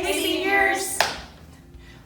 Hey seniors!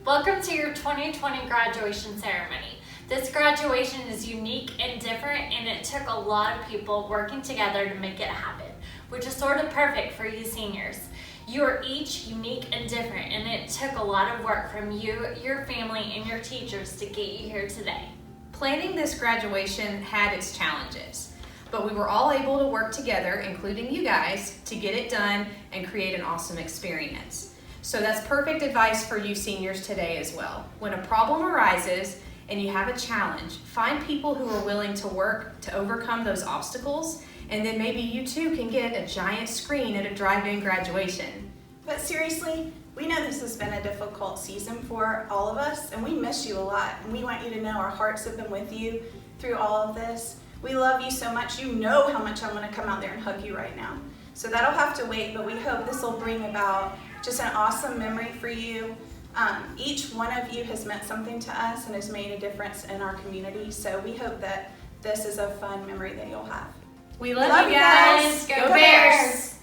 Welcome to your 2020 graduation ceremony. This graduation is unique and different, and it took a lot of people working together to make it happen, which is sort of perfect for you seniors. You are each unique and different, and it took a lot of work from you, your family, and your teachers to get you here today. Planning this graduation had its challenges, but we were all able to work together, including you guys, to get it done and create an awesome experience. So that's perfect advice for you seniors today as well. When a problem arises and you have a challenge, find people who are willing to work to overcome those obstacles, and then maybe you too can get a giant screen at a drive-in graduation. But seriously, we know this has been a difficult season for all of us, and we miss you a lot, and we want you to know our hearts have been with you through all of this. We love you so much. You know how much I want to come out there and hug you right now. So that'll have to wait, but we hope this will bring about just an awesome memory for you. Each one of you has meant something to us and has made a difference in our community, so we hope that this is a fun memory that you'll have. We love you guys. Go Bears!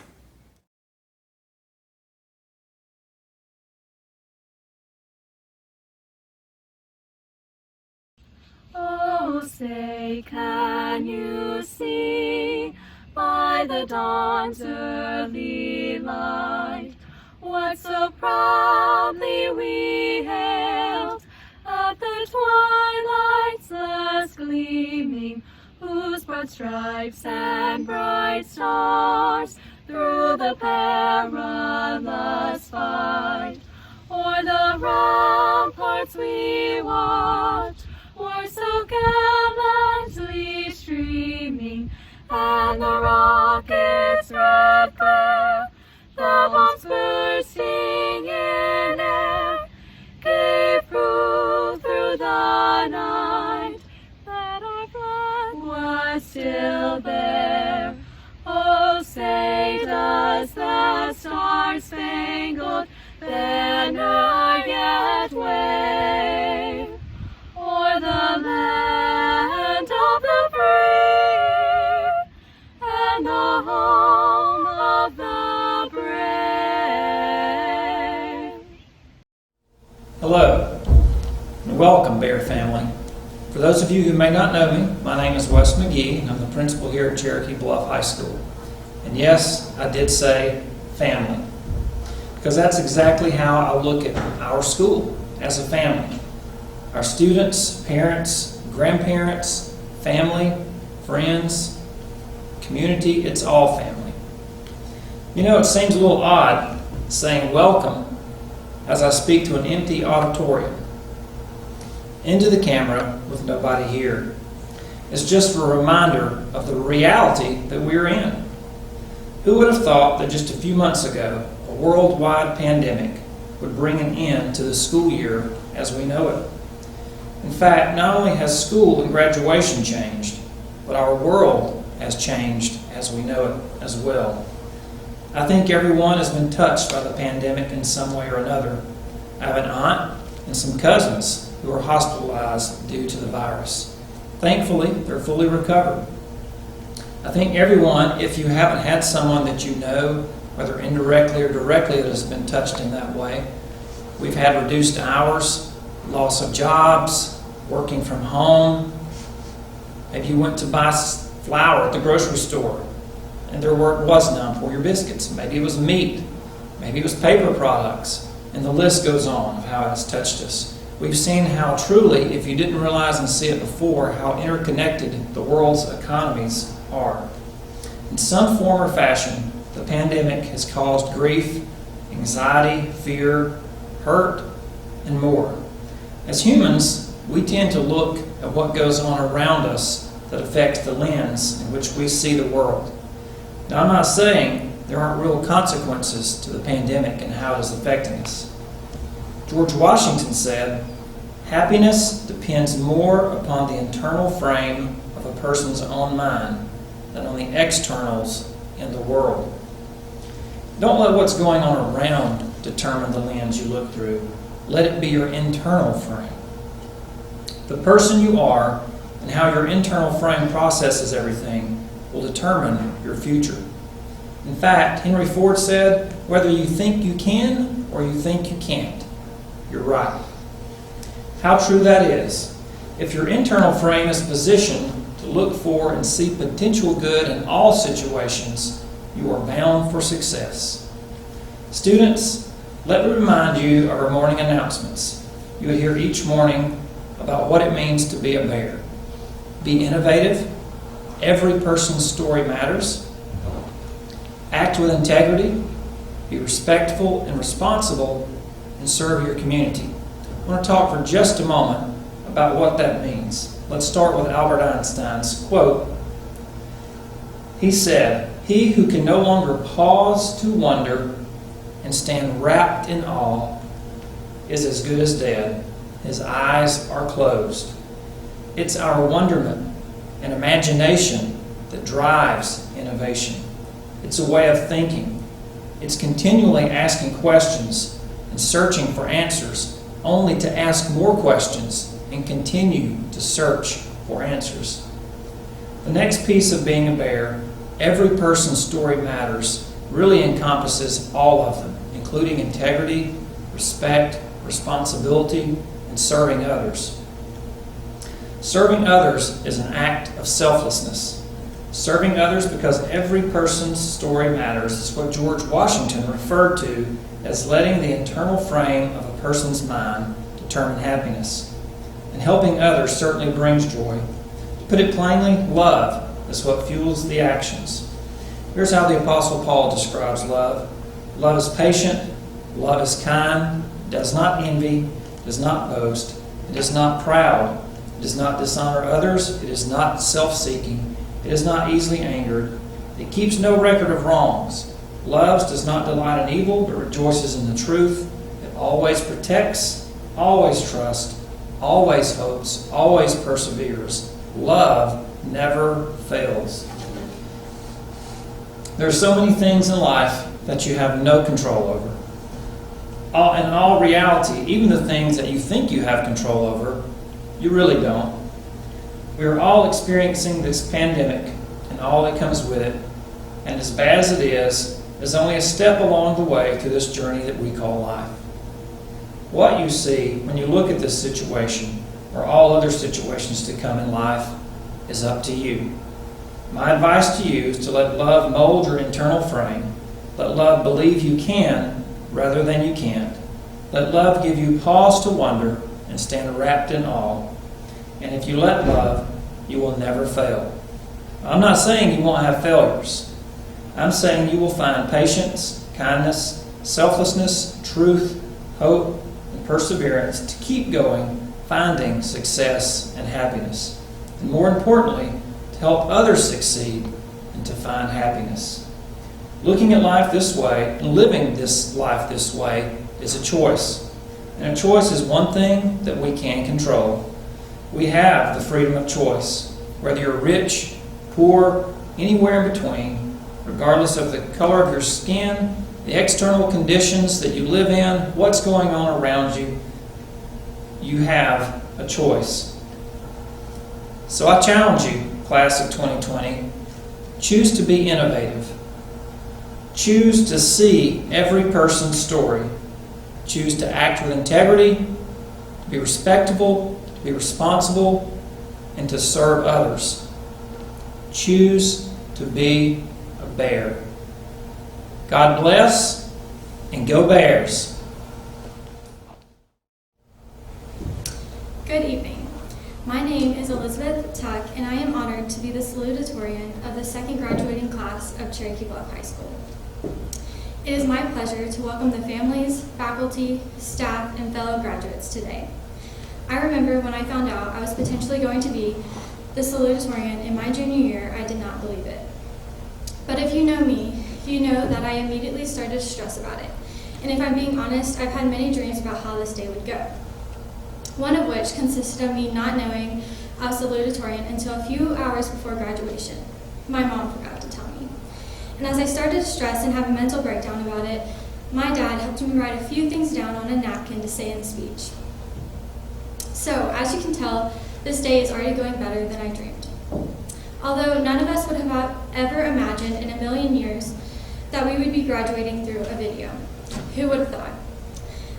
Oh, say, can you see by the dawn's early light what so proudly we hailed at the twilight's last gleaming, whose broad stripes and bright stars through the perilous fight o'er the ramparts we watched were so gallantly streaming, and the rockets' red glare, the bombs bursting in air, gave proof through the night that our flag was still there. Oh, say, does the star-spangled banner yet wave o'er the land of the free and the home of the brave? Hello, and welcome, Bear family. For those of you who may not know me, my name is Wes McGee, and I'm the principal here at Cherokee Bluff High School. And yes, I did say family, because that's exactly how I look at our school, as a family. Our students, parents, grandparents, family, friends, community, it's all family. You know, it seems a little odd saying welcome as I speak to an empty auditorium. Into the camera with nobody here is just a reminder of the reality that we're in. Who would have thought that just a few months ago, a worldwide pandemic would bring an end to the school year as we know it? In fact, not only has school and graduation changed, but our world has changed as we know it as well. I think everyone has been touched by the pandemic in some way or another. I have an aunt and some cousins who are hospitalized due to the virus. Thankfully, they're fully recovered. I think everyone, if you haven't had someone that you know, whether indirectly or directly, that has been touched in that way, we've had reduced hours, loss of jobs, working from home. Maybe you went to buy flour at the grocery store and there was none for your biscuits. Maybe it was meat. Maybe it was paper products. And the list goes on of how it's touched us. We've seen how truly, if you didn't realize and see it before, how interconnected the world's economies are. In some form or fashion, the pandemic has caused grief, anxiety, fear, hurt, and more. As humans, we tend to look at what goes on around us that affects the lens in which we see the world. Now, I'm not saying there aren't real consequences to the pandemic and how it is affecting us. George Washington said, "Happiness depends more upon the internal frame of a person's own mind than on the externals in the world." Don't let what's going on around determine the lens you look through. Let it be your internal frame. The person you are and how your internal frame processes everything will determine your future. In fact, Henry Ford said, "Whether you think you can or you think you can't, you're right. How true that is. If your internal frame is positioned to look for and see potential good in all situations, you are bound for success. Students, let me remind you of our morning announcements. You will hear each morning about what it means to be a bear. Be innovative. Every person's story matters. Act with integrity. Be respectful and responsible, and serve your community. I want to talk for just a moment about what that means. Let's start with Albert Einstein's quote. He said, "He who can no longer pause to wonder and stand wrapped in awe is as good as dead. His eyes are closed." It's our wonderment and imagination that drives innovation. It's a way of thinking. It's continually asking questions and searching for answers, only to ask more questions and continue to search for answers. The next piece of being a bear, every person's story matters, really encompasses all of them, including integrity, respect, responsibility, and serving others. Serving others is an act of selflessness. Serving others because every person's story matters is what George Washington referred to as letting the internal frame of a person's mind determine happiness. And helping others certainly brings joy. To put it plainly, love is what fuels the actions. Here's how the Apostle Paul describes love. Love is patient, love is kind, does not envy, does not boast, it is not proud, it does not dishonor others, it is not self-seeking, it is not easily angered, it keeps no record of wrongs. Love does not delight in evil, but rejoices in the truth. It always protects, always trusts, always hopes, always perseveres. Love never fails. There are so many things in life that you have no control over. In all reality, even the things that you think you have control over, you really don't. We are all experiencing this pandemic and all that comes with it, and as bad as it is only a step along the way through this journey that we call life. What you see when you look at this situation, or all other situations to come in life, is up to you. My advice to you is to let love mold your internal frame. Let love believe you can rather than you can't. Let love give you pause to wonder and stand wrapped in awe. And if you let love, you will never fail. I'm not saying you won't have failures. I'm saying you will find patience, kindness, selflessness, truth, hope, and perseverance to keep going, finding success and happiness. And more importantly, to help others succeed and to find happiness. Looking at life this way and living this life this way is a choice. And a choice is one thing that we can control. We have the freedom of choice. Whether you're rich, poor, anywhere in between, regardless of the color of your skin, the external conditions that you live in, what's going on around you, you have a choice. So I challenge you, class of 2020, choose to be innovative. Choose to see every person's story. Choose to act with integrity, to be respectable, to be responsible, and to serve others. Choose to be a bear. God bless, and go Bears. Good evening. My name is Elizabeth Tuck, and I am honored to be the salutatorian of the second graduating class of Cherokee Bluff High School. It is my pleasure to welcome the families, faculty, staff, and fellow graduates today. I remember when I found out I was potentially going to be the salutatorian in my junior year, I did not believe it. But if you know me, you know that I immediately started to stress about it. And if I'm being honest, I've had many dreams about how this day would go. One of which consisted of me not knowing I was salutatorian until a few hours before graduation. My mom forgot to tell me. And as I started to stress and have a mental breakdown about it, my dad helped me write a few things down on a napkin to say in speech. So, as you can tell, this day is already going better than I dreamed. Although none of us would have ever imagined in a million years that we would be graduating through a video. Who would have thought?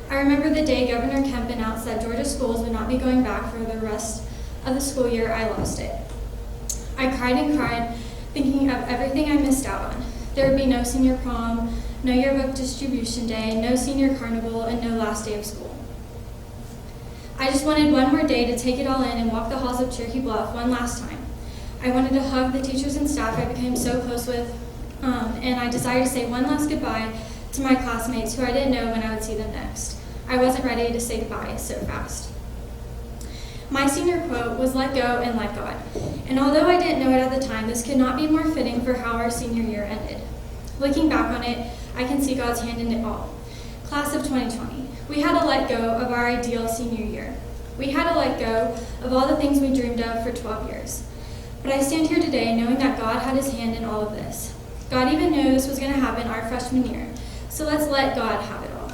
I remember the day Governor Kemp announced that Georgia schools would not be going back for the rest of the school year. I lost it. I cried and cried, thinking of everything I missed out on. There would be no senior prom, no yearbook distribution day, no senior carnival, and no last day of school. I just wanted one more day to take it all in and walk the halls of Cherokee Bluff one last time. I wanted to hug the teachers and staff I became so close with, and I desired to say one last goodbye to my classmates who I didn't know when I would see them next. I wasn't ready to say goodbye so fast. My senior quote was, "Let go and let God." And although I didn't know it at the time, this could not be more fitting for how our senior year ended. Looking back on it, I can see God's hand in it all. Class of 2020, we had to let go of our ideal senior year. We had to let go of all the things we dreamed of for 12 years. But I stand here today knowing that God had his hand in all of this. God even knew this was going to happen our freshman year. So let's let God have it all.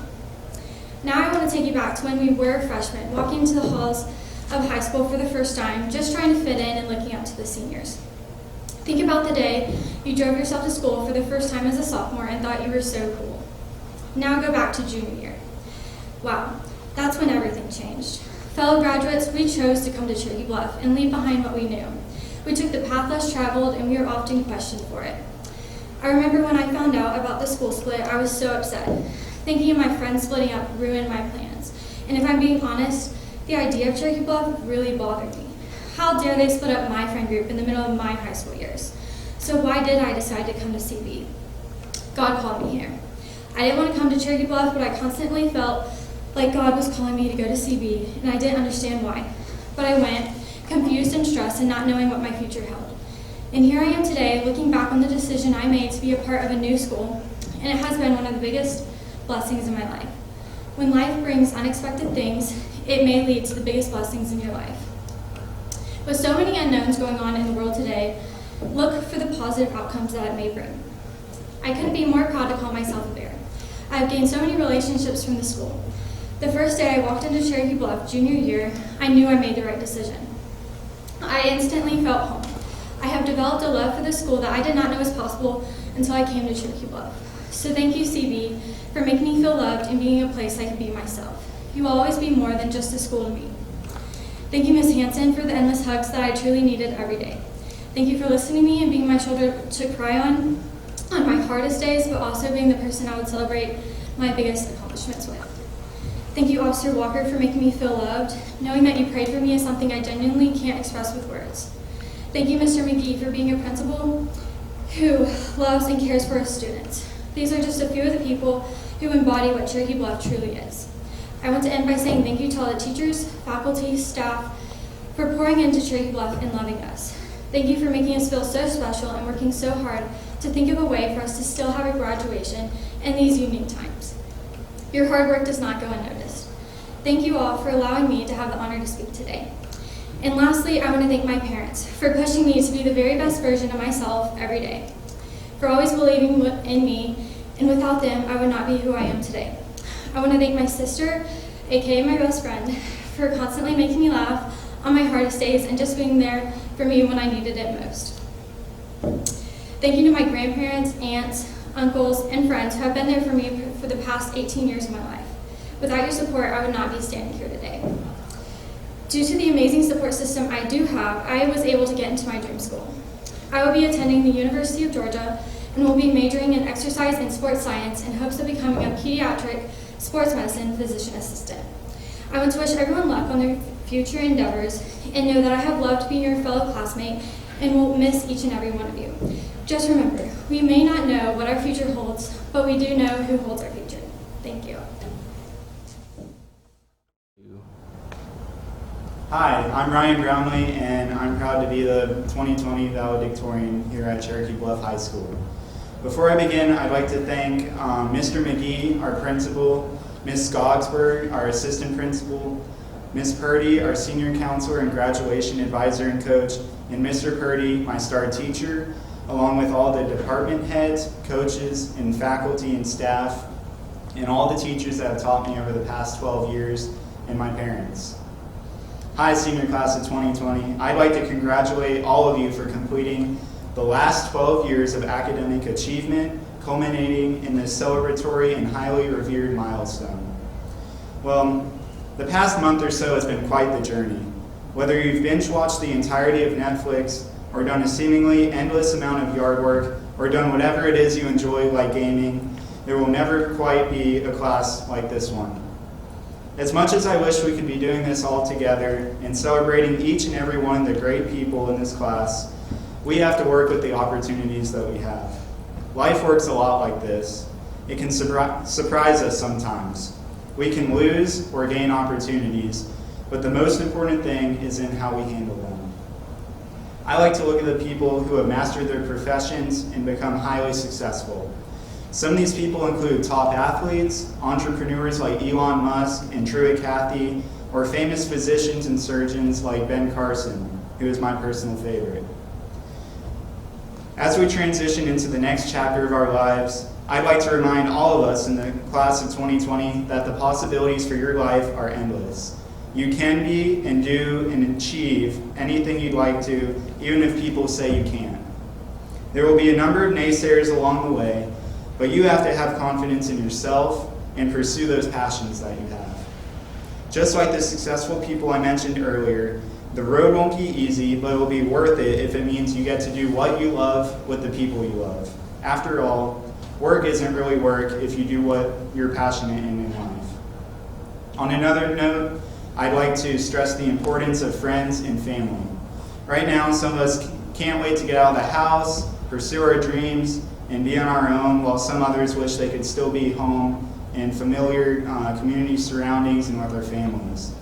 Now I want to take you back to when we were freshmen, walking into the halls of high school for the first time, just trying to fit in and looking up to the seniors. Think about the day you drove yourself to school for the first time as a sophomore and thought you were so cool. Now go back to junior year. Wow, that's when everything changed. Fellow graduates, we chose to come to Cherokee Bluff and leave behind what we knew. We took the path less traveled, and we were often questioned for it. I remember when I found out about the school split, I was so upset. Thinking of my friends splitting up ruined my plans. And if I'm being honest, the idea of Cherokee Bluff really bothered me. How dare they split up my friend group in the middle of my high school years? So why did I decide to come to CB? God called me here. I didn't want to come to Cherokee Bluff, but I constantly felt like God was calling me to go to CB, and I didn't understand why. But I went, confused and stressed and not knowing what my future held. And here I am today, looking back on the decision I made to be a part of a new school, and it has been one of the biggest blessings in my life. When life brings unexpected things, it may lead to the biggest blessings in your life. With so many unknowns going on in the world today, look for the positive outcomes that it may bring. I couldn't be more proud to call myself a bear. I have gained so many relationships from the school. The first day I walked into Cherokee Bluff junior year, I knew I made the right decision. I instantly felt home. I have developed a love for the school that I did not know was possible until I came to Cherokee Bluff. So thank you, CB, for making me feel loved and being a place I could be myself. You will always be more than just a school to me. Thank you, Ms. Hanson, for the endless hugs that I truly needed every day. Thank you for listening to me and being my shoulder to cry on my hardest days, but also being the person I would celebrate my biggest accomplishments with. Thank you, Officer Walker, for making me feel loved. Knowing that you prayed for me is something I genuinely can't express with words. Thank you, Mr. McGee, for being a principal who loves and cares for his students. These are just a few of the people who embody what Cherokee Bluff truly is. I want to end by saying thank you to all the teachers, faculty, staff, for pouring into Cherokee Bluff and loving us. Thank you for making us feel so special and working so hard to think of a way for us to still have a graduation in these unique times. Your hard work does not go unnoticed. Thank you all for allowing me to have the honor to speak today. And lastly, I want to thank my parents for pushing me to be the very best version of myself every day, for always believing in me, and without them, I would not be who I am today. I want to thank my sister, aka my best friend, for constantly making me laugh on my hardest days and just being there for me when I needed it most. Thank you to my grandparents, aunts, uncles, and friends who have been there for me for the past 18 years of my life. Without your support, I would not be standing here today. Due to the amazing support system I do have, I was able to get into my dream school. I will be attending the University of Georgia and will be majoring in exercise and sports science in hopes of becoming a pediatric sports medicine physician assistant. I want to wish everyone luck on their future endeavors and know that I have loved being your fellow classmate and will miss each and every one of you. Just remember, we may not know what our future holds, but we do know who holds our future. Thank you. Hi, I'm Ryan Brownlee, and I'm proud to be the 2020 valedictorian here at Cherokee Bluff High School. Before I begin, I'd like to thank Mr. McGee, our principal, Ms. Skogsberg, our assistant principal, Ms. Purdy, our senior counselor and graduation advisor and coach, and Mr. Purdy, my star teacher, along with all the department heads, coaches, and faculty and staff, and all the teachers that have taught me over the past 12 years, and my parents. Hi, senior class of 2020. I'd like to congratulate all of you for completing the last 12 years of academic achievement, culminating in this celebratory and highly revered milestone. Well, the past month or so has been quite the journey. Whether you've binge-watched the entirety of Netflix, or done a seemingly endless amount of yard work, or done whatever it is you enjoy like gaming, there will never quite be a class like this one. As much as I wish we could be doing this all together and celebrating each and every one of the great people in this class, we have to work with the opportunities that we have. Life works a lot like this. It can surprise us sometimes. We can lose or gain opportunities, but the most important thing is in how we handle them. I like to look at the people who have mastered their professions and become highly successful. Some of these people include top athletes, entrepreneurs like Elon Musk and Truett Cathy, or famous physicians and surgeons like Ben Carson, who is my personal favorite. As we transition into the next chapter of our lives, I'd like to remind all of us in the class of 2020 that the possibilities for your life are endless. You can be and do and achieve anything you'd like to, even if people say you can't. There will be a number of naysayers along the way, but you have to have confidence in yourself and pursue those passions that you have. Just like the successful people I mentioned earlier, the road won't be easy, but it will be worth it if it means you get to do what you love with the people you love. After all, work isn't really work if you do what you're passionate in life. On another note, I'd like to stress the importance of friends and family. Right now, some of us can't wait to get out of the house, pursue our dreams, and be on our own, while some others wish they could still be home in familiar community surroundings and with our families.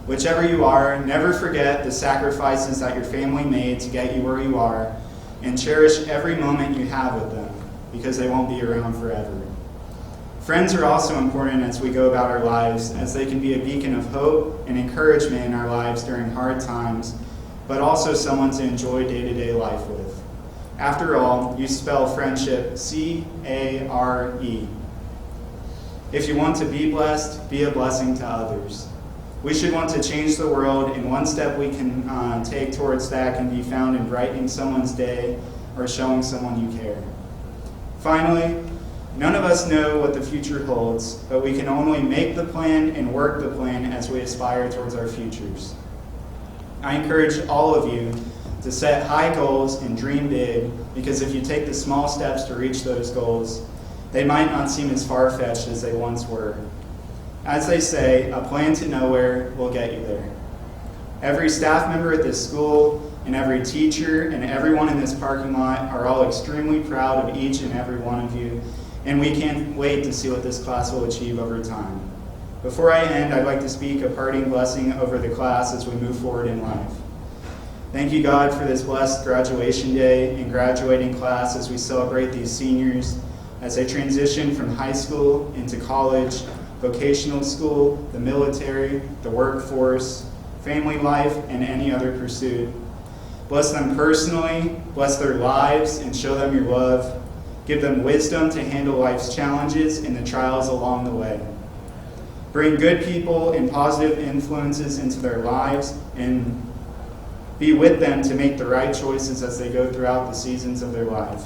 Whichever you are, never forget the sacrifices that your family made to get you where you are, and cherish every moment you have with them, because they won't be around forever. Friends are also important as we go about our lives, as they can be a beacon of hope and encouragement in our lives during hard times, but also someone to enjoy day-to-day life with. After all, you spell friendship C-A-R-E. If you want to be blessed, be a blessing to others. We should want to change the world, and one step we can take towards that can be found in brightening someone's day or showing someone you care. Finally, none of us know what the future holds, but we can only make the plan and work the plan as we aspire towards our futures. I encourage all of you to set high goals and dream big, because if you take the small steps to reach those goals, they might not seem as far-fetched as they once were. As they say, a plan to nowhere will get you there. Every staff member at this school and every teacher and everyone in this parking lot are all extremely proud of each and every one of you, and we can't wait to see what this class will achieve over time. Before I end, I'd like to speak a parting blessing over the class as we move forward in life. Thank you, God, for this blessed graduation day and graduating class as we celebrate these seniors as they transition from high school into college, vocational school, the military, the workforce, family life, and any other pursuit. Bless them personally, bless their lives, and show them your love. Give them wisdom to handle life's challenges and the trials along the way. Bring good people and positive influences into their lives, and be with them to make the right choices as they go throughout the seasons of their life.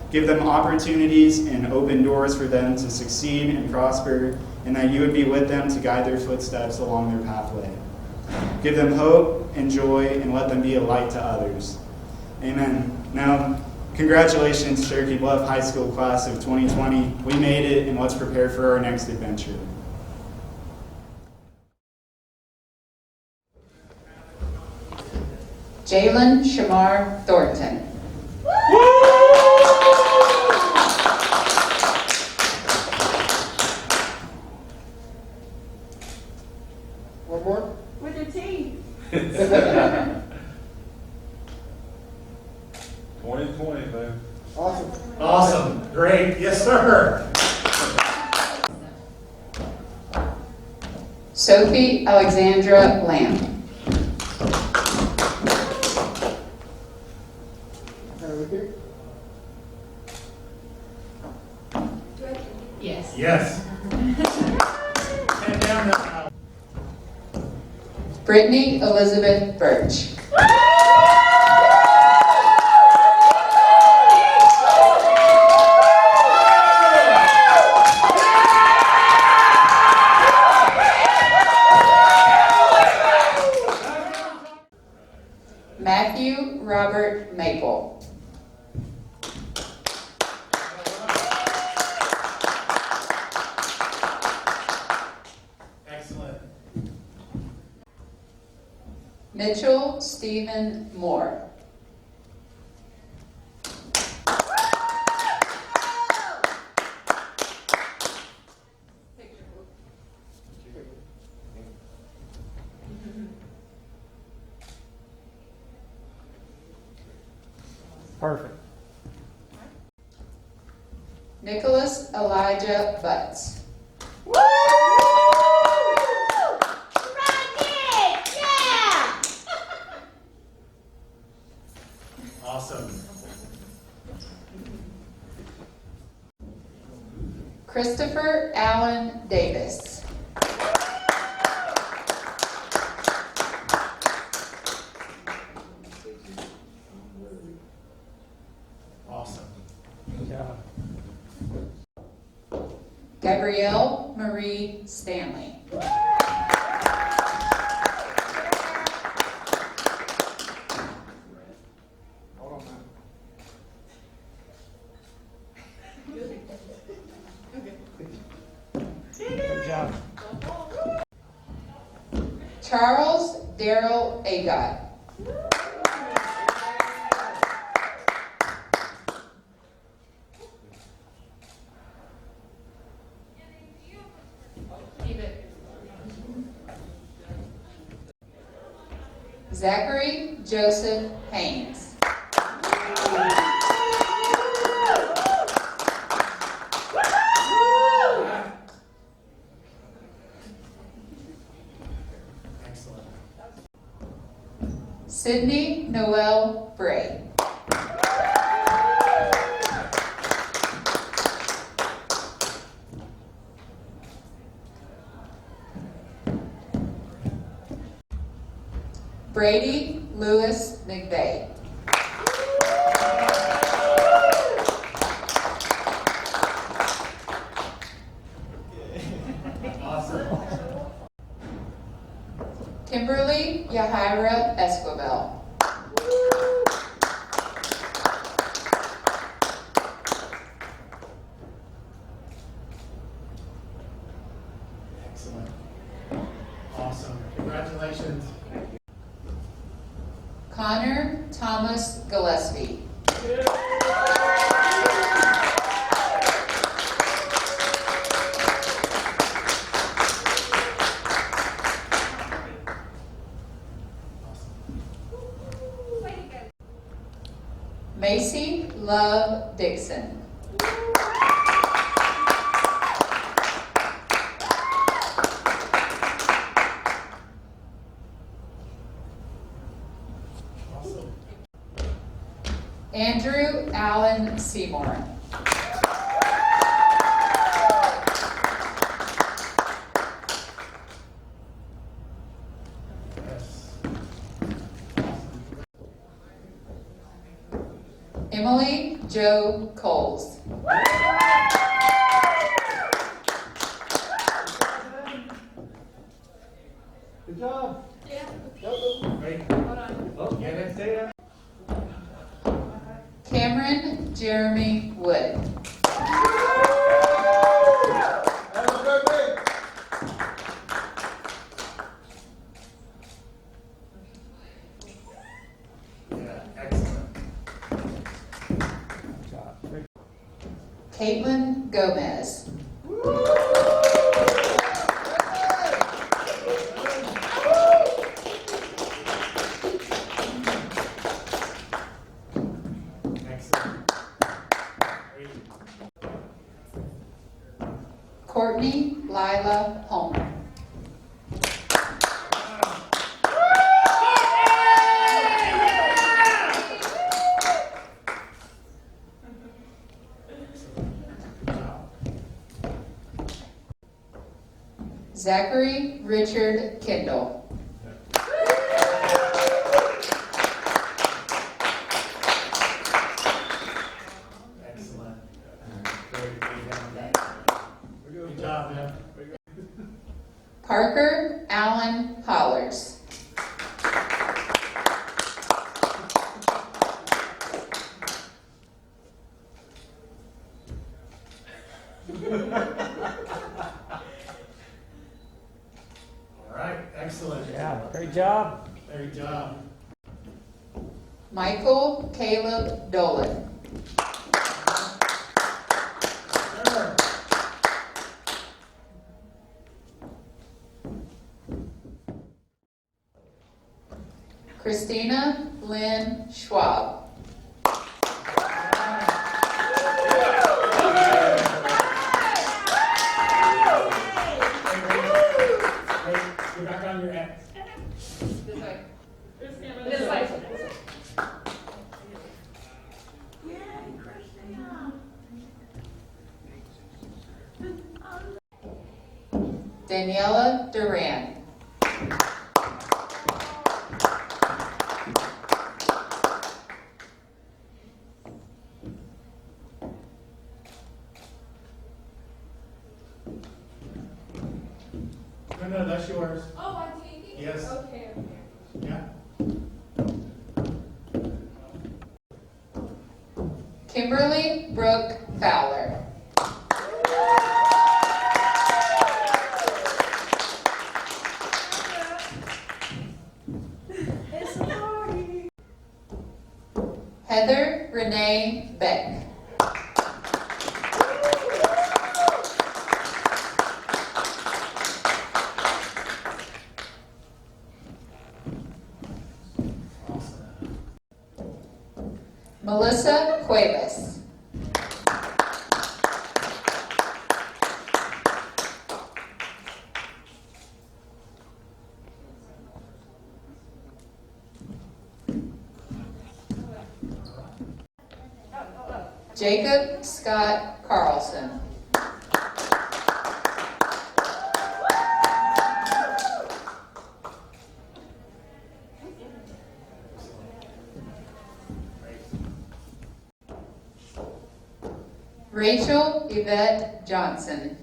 Give them opportunities and open doors for them to succeed and prosper, and that you would be with them to guide their footsteps along their pathway. Give them hope and joy, and let them be a light to others. Amen. Now, congratulations, Cherokee Bluff High School class of 2020. We made it, and let's prepare for our next adventure. Jalen Shamar Thornton. One more? With your teeth. 2020, man. Awesome. Awesome. Great. Yes, sir. Sophie Alexandra Lamb. Yes. Yes. And down now. Brittany Elizabeth Birch. Robert Maple. Excellent. Mitchell Stephen Moore. Perfect. Nicholas Elijah Butts. Awesome. Christopher Allen Davis. Awesome. Good job. Gabrielle Marie Stanley. Good job. Charles Darrell Agot. Zachary Joseph Haynes. Excellent. Sydney Noel Bray. Brady Lewis McVeigh. Awesome. Kimberly Yahira Esquivel. Excellent. Awesome. Congratulations. Connor Thomas Gillespie. Macy Love Dixon. Awesome. Andrew Allen Seymour. Yes. Emily Jo Coles. Good job. Great. Hold on. Oh, yeah, let's stay up. Cameron Jeremy Wood. Have a good day. Yeah, excellent. Good job. Caitlin Gomez. Excellent. Great. Courtney Lila Homer. Good job. Zachary Richard Kendall. Excellent. Great. Good job, man. Parker Allen Hollers. job. Michael Caleb Dolan. Sir. Christina Lynn Schwab. Hey, you're back on your act. This way. Daniela Duran. No, that's yours. Oh, I'm taking? Yes. Okay. Yeah. Kimberly Brooke Fowler. Heather Renee Beck. Melissa Cuevas. Jacob Scott Carlson. Rachel Yvette Johnson.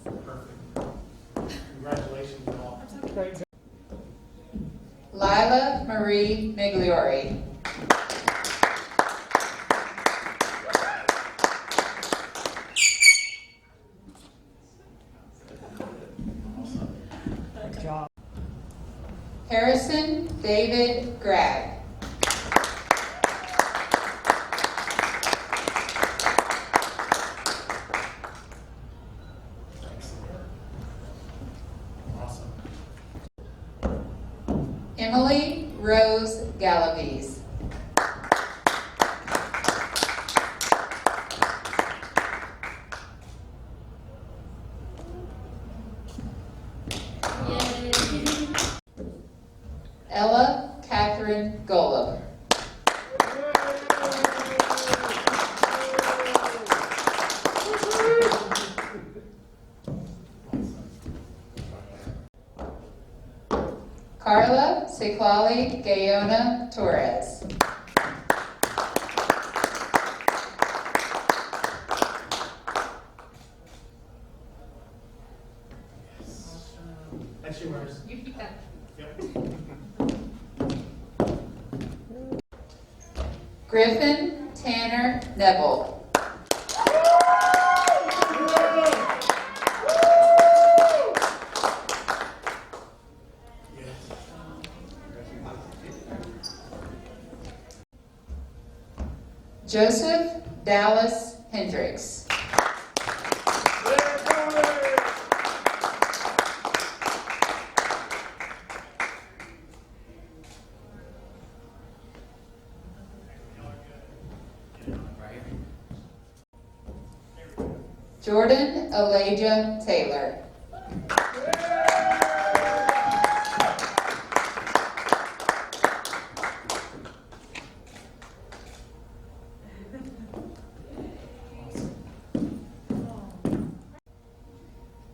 Perfect. Congratulations, all. Lila Marie Migliori. Harrison David Gragg. Awesome. Emily Rose Galaviz. Ella Catherine Golub. Carla Ciclali Gayona Torres. That's yours. Yep. Griffin Tanner Neville. Joseph Dallas Hendricks. Jordan Elijah Taylor.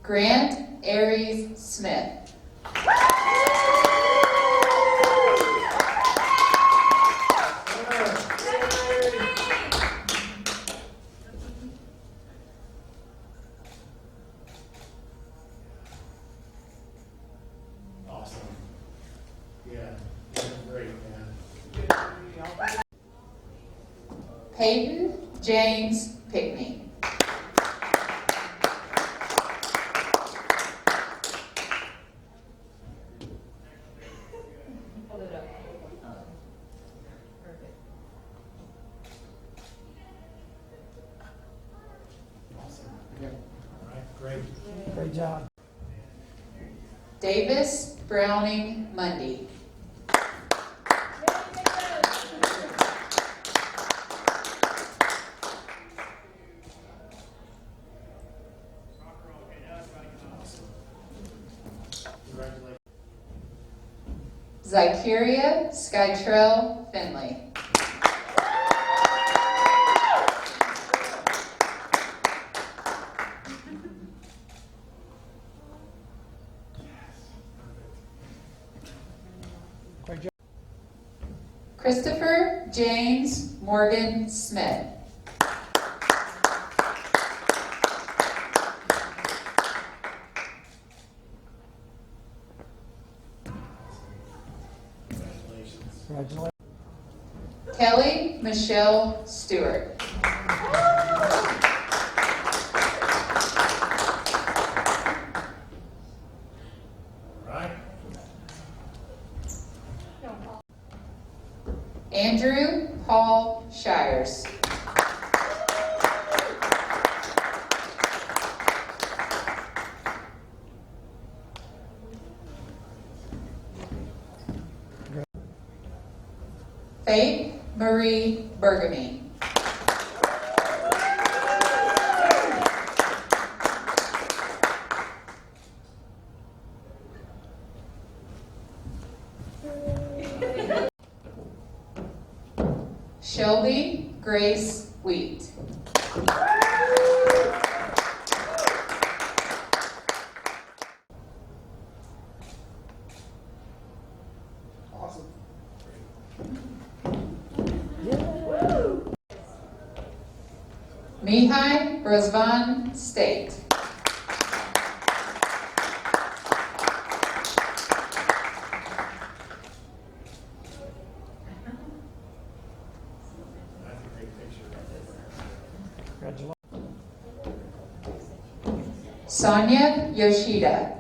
Grant Aries Smith. Awesome. Yeah, you're great, man. Peyton James Pickney. All right, great. Great job. Davis Browning Mundy. Congratulations. Zykeria Skytrell Finley. Great job. Christopher James Morgan Smith. Congratulations. Kelly Michelle Stewart. All right. Andrew Paul Shires. Faith Marie Bergamy. Shelby Grace Wheat. Awesome. Mihai Brosvan State. That's a great picture. Congratulations. Sonia Yoshida.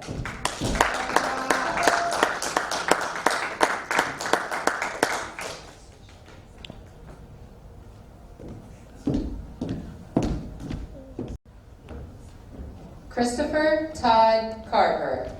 Christopher Todd Carver.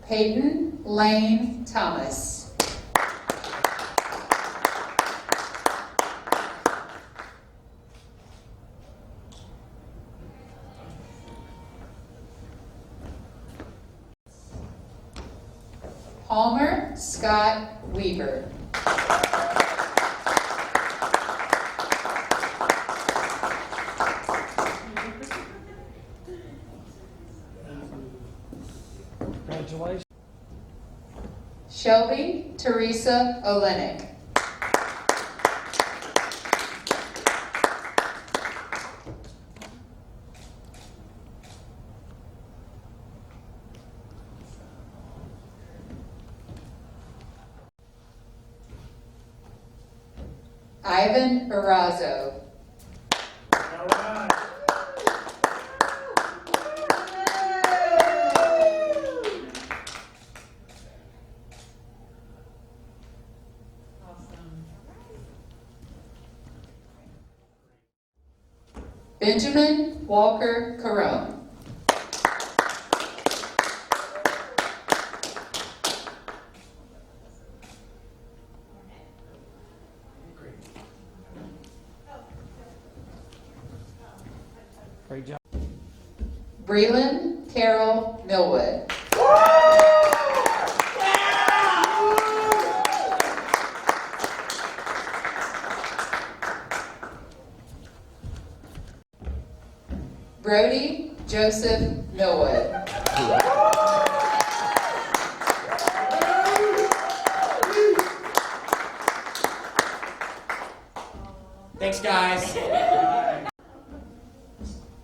Peyton Lane Thomas. Palmer Scott Weaver. Congratulations. Shelby Teresa Olenek. Ivan Barrazo. All right. Benjamin Walker Carone. Great job. Breland Carol Millwood. Brody Joseph Millwood. Thanks, guys.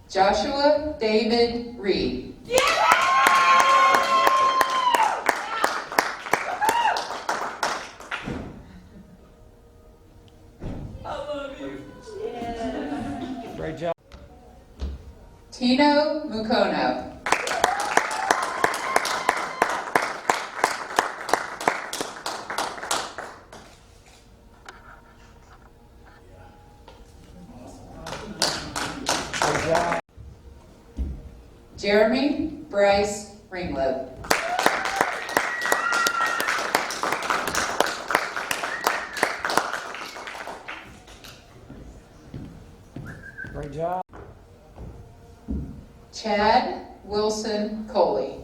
Joshua David Reed. Great job. Tino Mukono. Great job. Jeremy Bryce Ringlip. Great job. Chad Wilson Coley.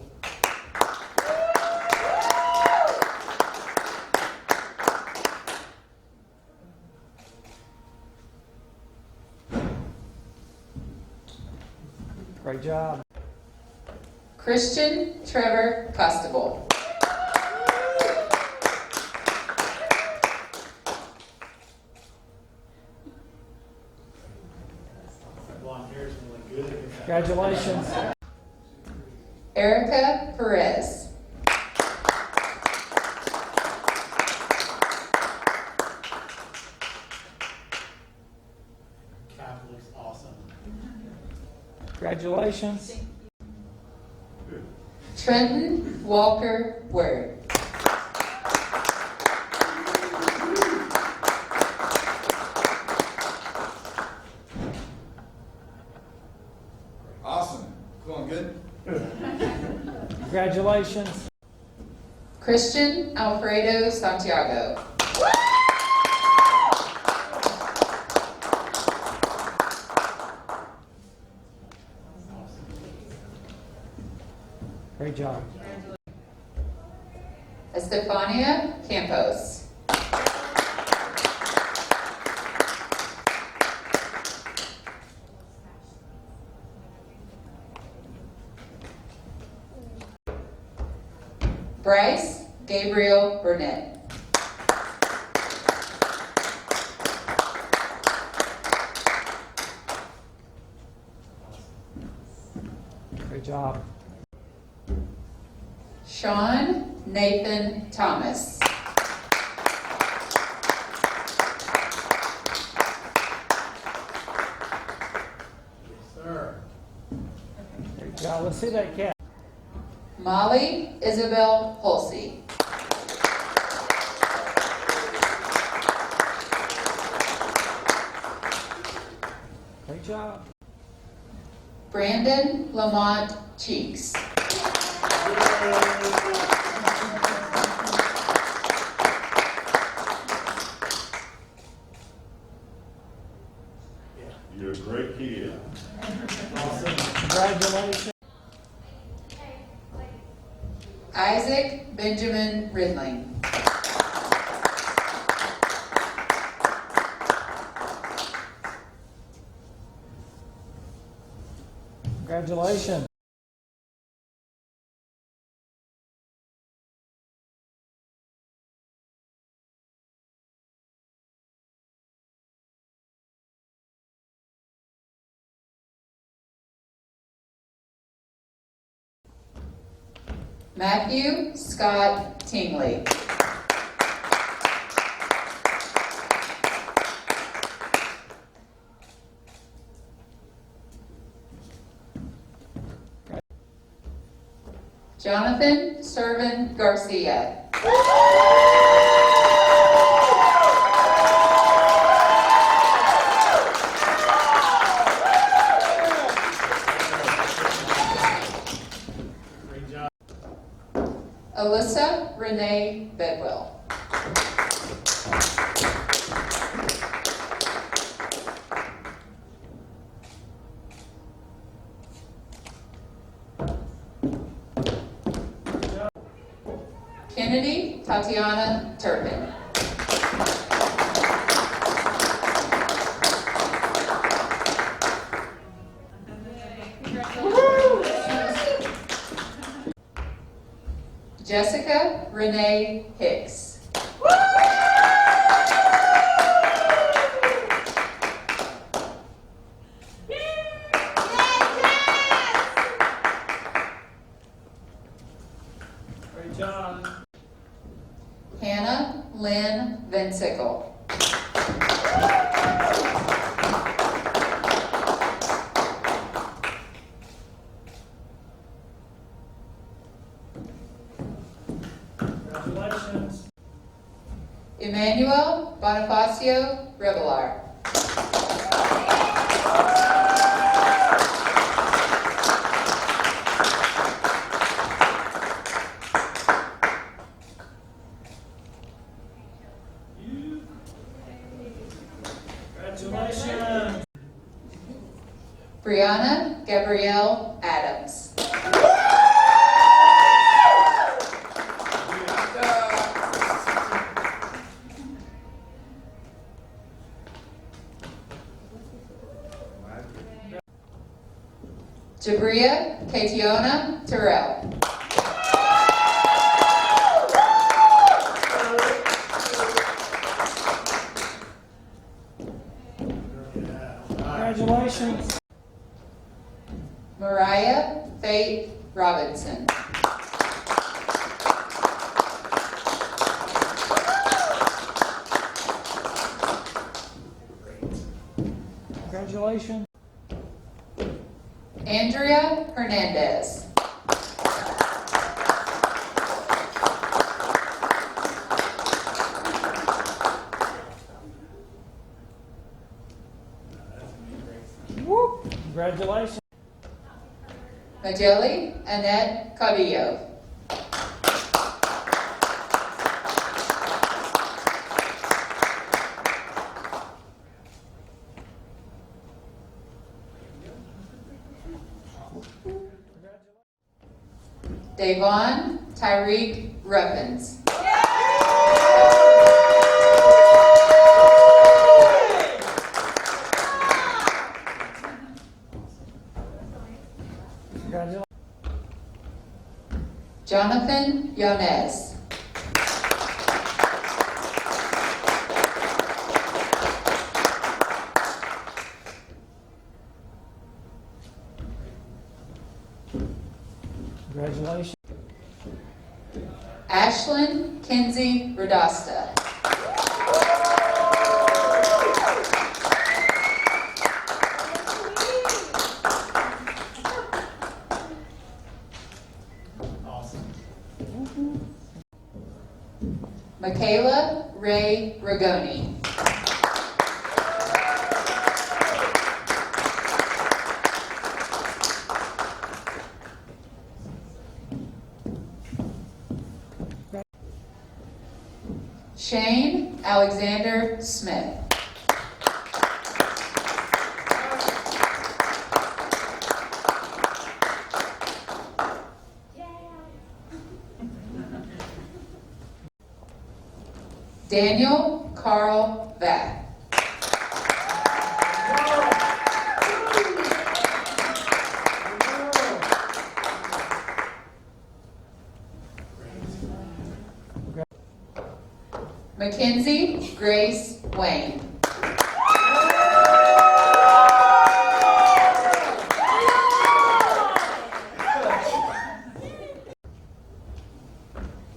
Great job. Christian Trevor Costable. Blonde hair is really good. Congratulations. Erica Perez. Cap looks awesome. Congratulations. Trenton Walker Word. Awesome. Going good? Congratulations. Christian Alfredo Santiago. Great job. Estefania Campos. Bryce Gabriel Burnett. Great job. Sean Nathan Thomas. Yes, sir. Great job. Let's see that cat. Molly Isabel Hulsey. Great job. Brandon Lamont Cheeks. You're a great kid. Awesome. Congratulations. Isaac Benjamin Ridling. Congratulations. Matthew Scott Tingley. Jonathan Servin Garcia. Great job. Alyssa Renee Bedwell. Kennedy Tatiana Turpin. Jessica Renee Hicks. Great job. Hannah Lynn Van Sickle. Congratulations. Emmanuel Bonifacio Revelar. Congratulations. Brianna Gabrielle Adams. Jabria Kationa Terrell. Congratulations. Mariah Faith Robinson. Congratulations. Andrea Hernandez. Congratulations. Majeli Annette Cabillo. Davon Tyreek Ruffins. Congratulations. Jonathan Yanez. Congratulations. Ashlyn Kinsey Radasta. Michaela Ray Ragoni. Shane Alexander Smith. Daniel Carl Vack. Mackenzie Grace Wayne.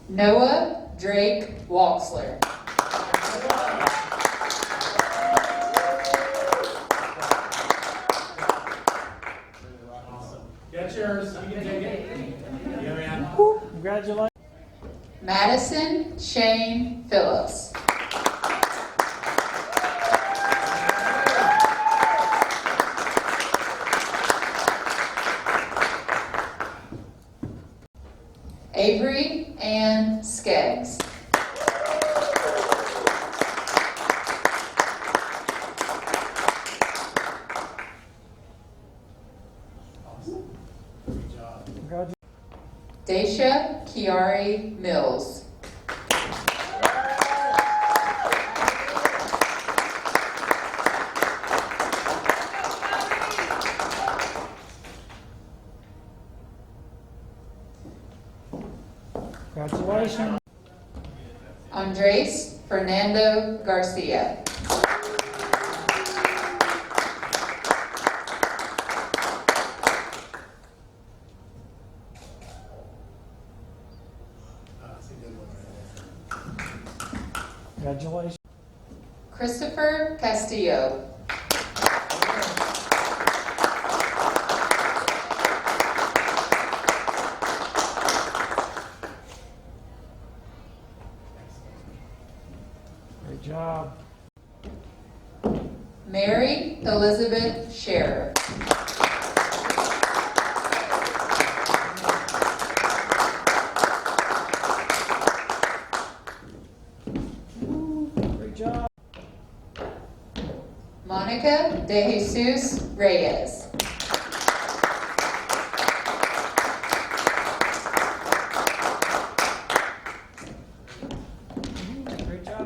Noah Drake Walksler. Get yours. You can take it. Yeah, man. Congratulations. Madison Shane Phillips. Avery Ann Skeggs. Congratulations. Daisha Kiari Mills. Congratulations. Andres Fernando Garcia. Congratulations. Christopher Castillo. Great job. Mary Elizabeth Scherer. Great job. Monica de Jesus Reyes. Great job.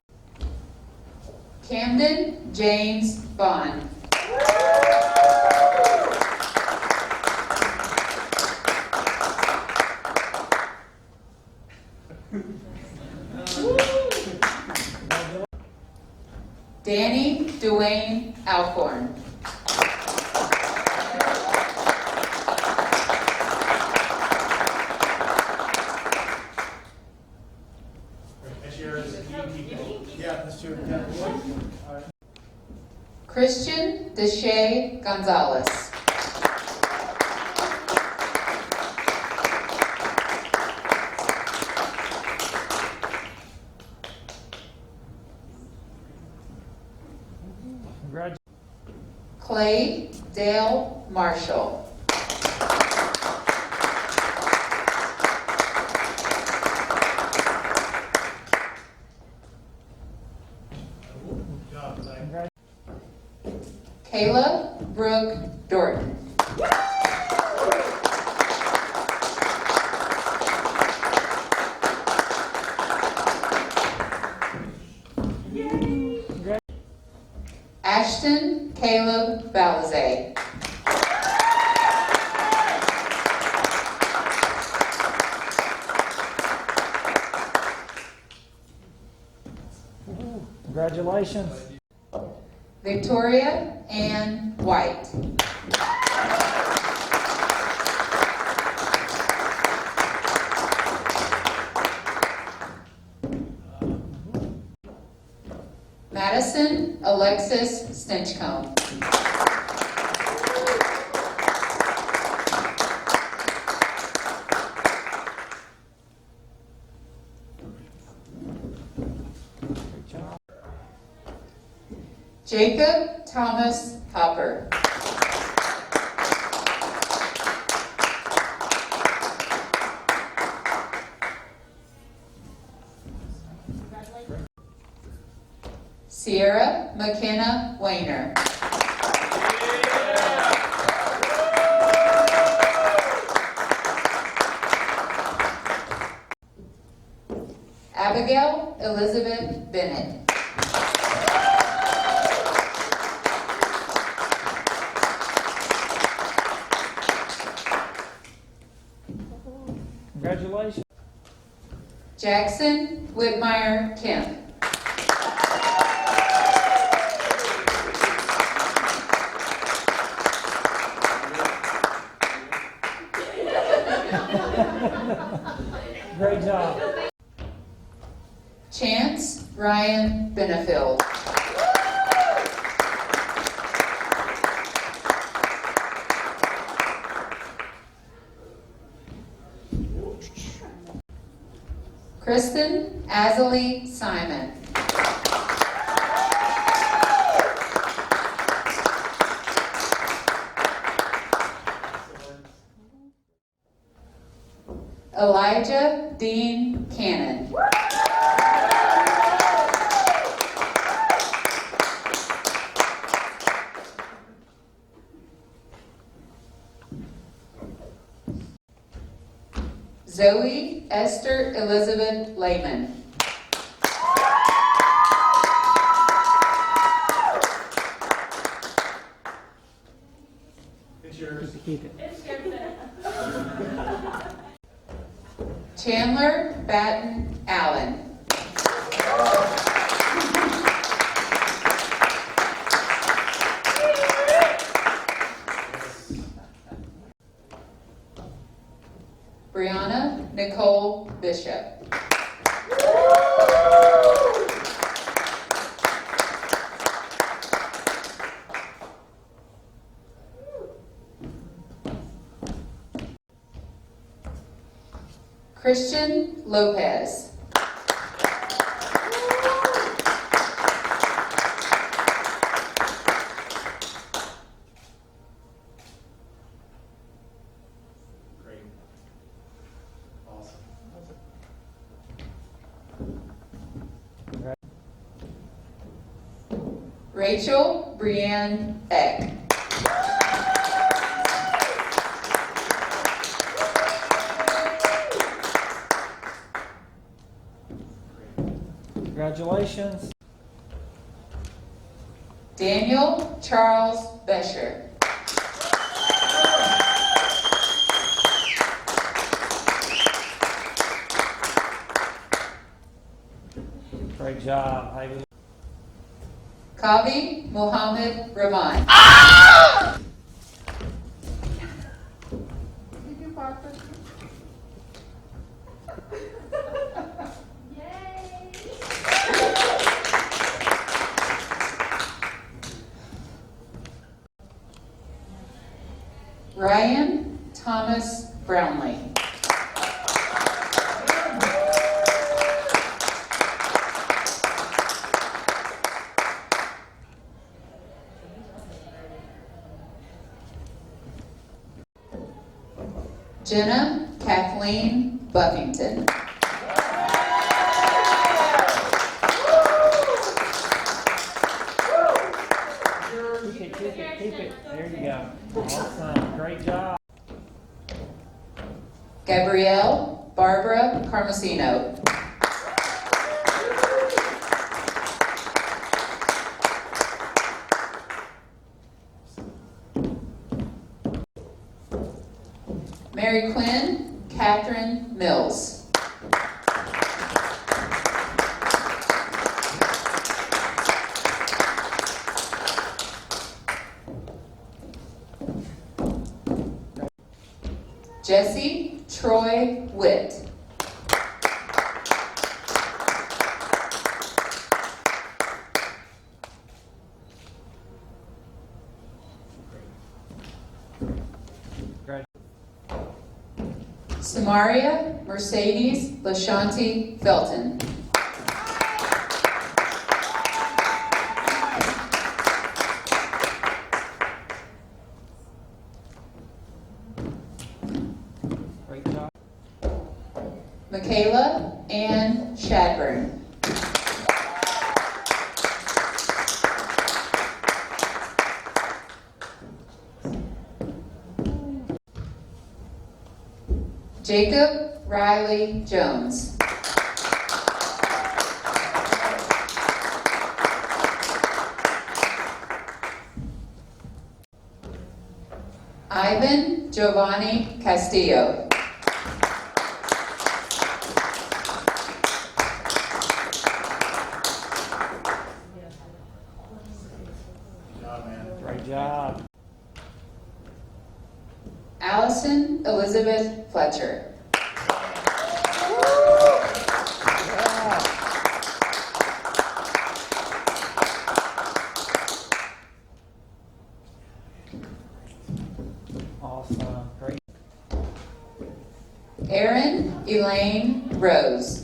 Camden James Bond. Danny Dwayne Alcorn. That's yours. Yeah, let's do it. Christian Deshay Gonzalez. Congratulations. Clay Dale Marshall. Kayla Brooke Dorton. Ashton Caleb Balazay. Congratulations. Victoria Ann White. Madison Alexis Stinchcomb. Great job. Jacob Thomas Hopper. Sierra McKenna Weiner. Abigail Elizabeth Bennett. Congratulations. Jackson Whitmire Kemp. Great job. Chance Ryan Benefield. Kristen Azalee Simon. Elijah Dean Cannon. Zoe Esther Elizabeth Lehman. It's yours. Keep it. Chandler Batten Allen. Brianna Nicole Bishop. Christian Lopez. Great. Awesome. Rachel Brianne Eck. Congratulations. Daniel Charles Bescher. Great job, Heidi. Kavi Mohammed Rahman. Ryan Thomas Brownlee. Jenna Kathleen Buffington. Keep it. There you go. Awesome. Great job. Gabrielle Barbara Carmesino. Mary Quinn Catherine Mills. Jesse Troy Witt. Great. Samaria Mercedes Lashanti Felton. Great job. Michaela Ann Shadburn. Jacob Riley Jones. Ivan Giovanni Castillo. Great job. Allison Elizabeth Fletcher. Awesome. Great. Erin Elaine Rose.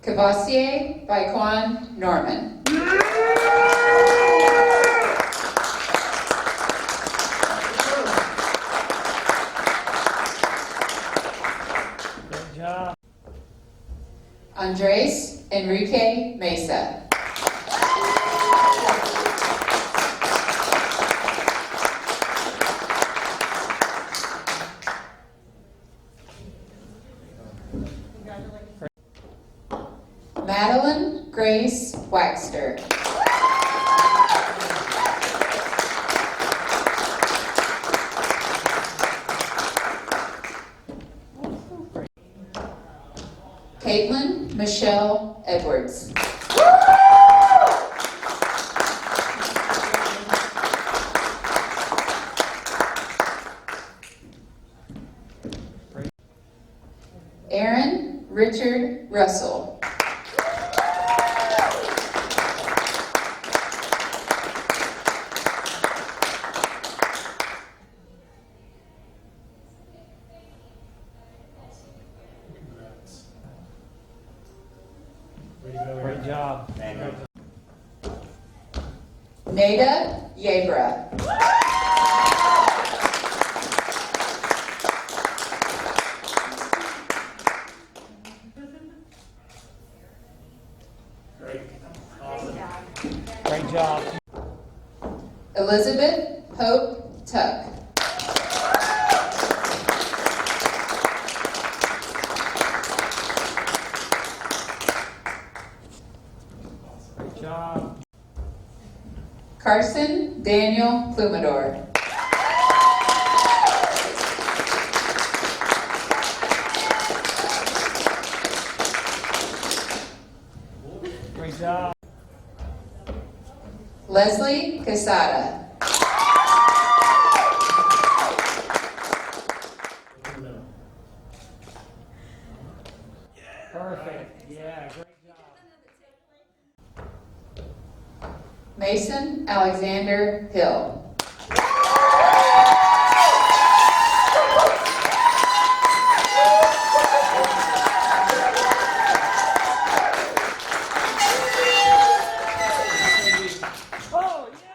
Cavassier Baikwan Norman. Great job. Andres Enrique Mesa. Madeline Grace Waxter. Caitlin Michelle Edwards. Aaron Richard Russell. Nada Yebra. Great. Awesome. Great job. Elizabeth Hope Tuck. Great job. Carson Daniel Plumador. Great job. Leslie Quesada. Perfect. Yeah, great job. Mason Alexander Hill. Oh, yeah.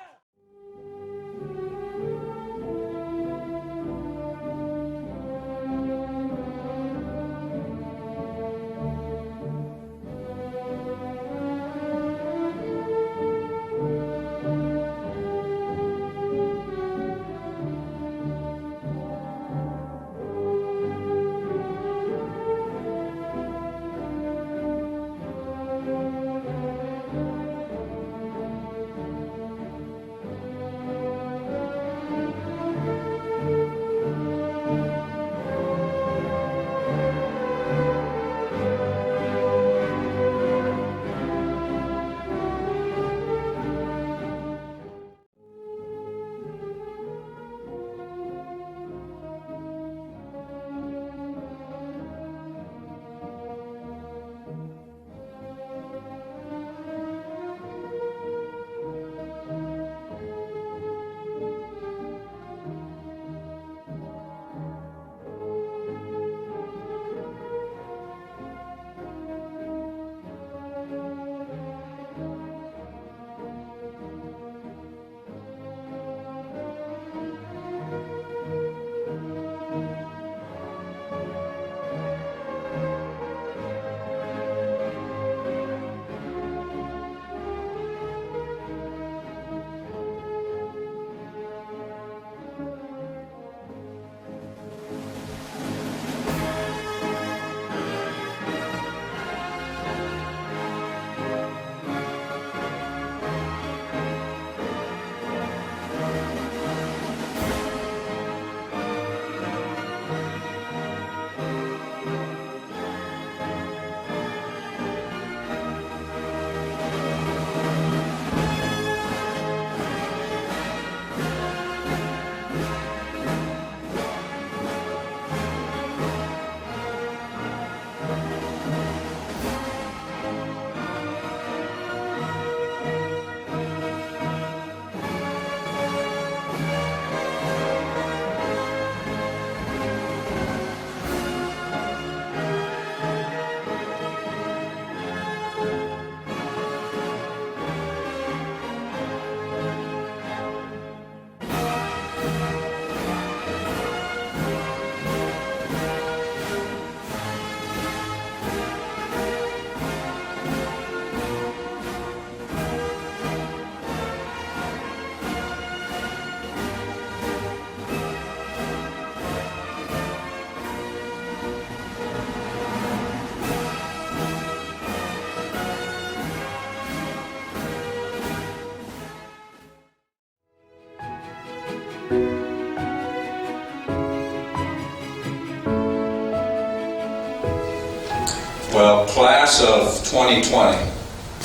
Well, class of 2020,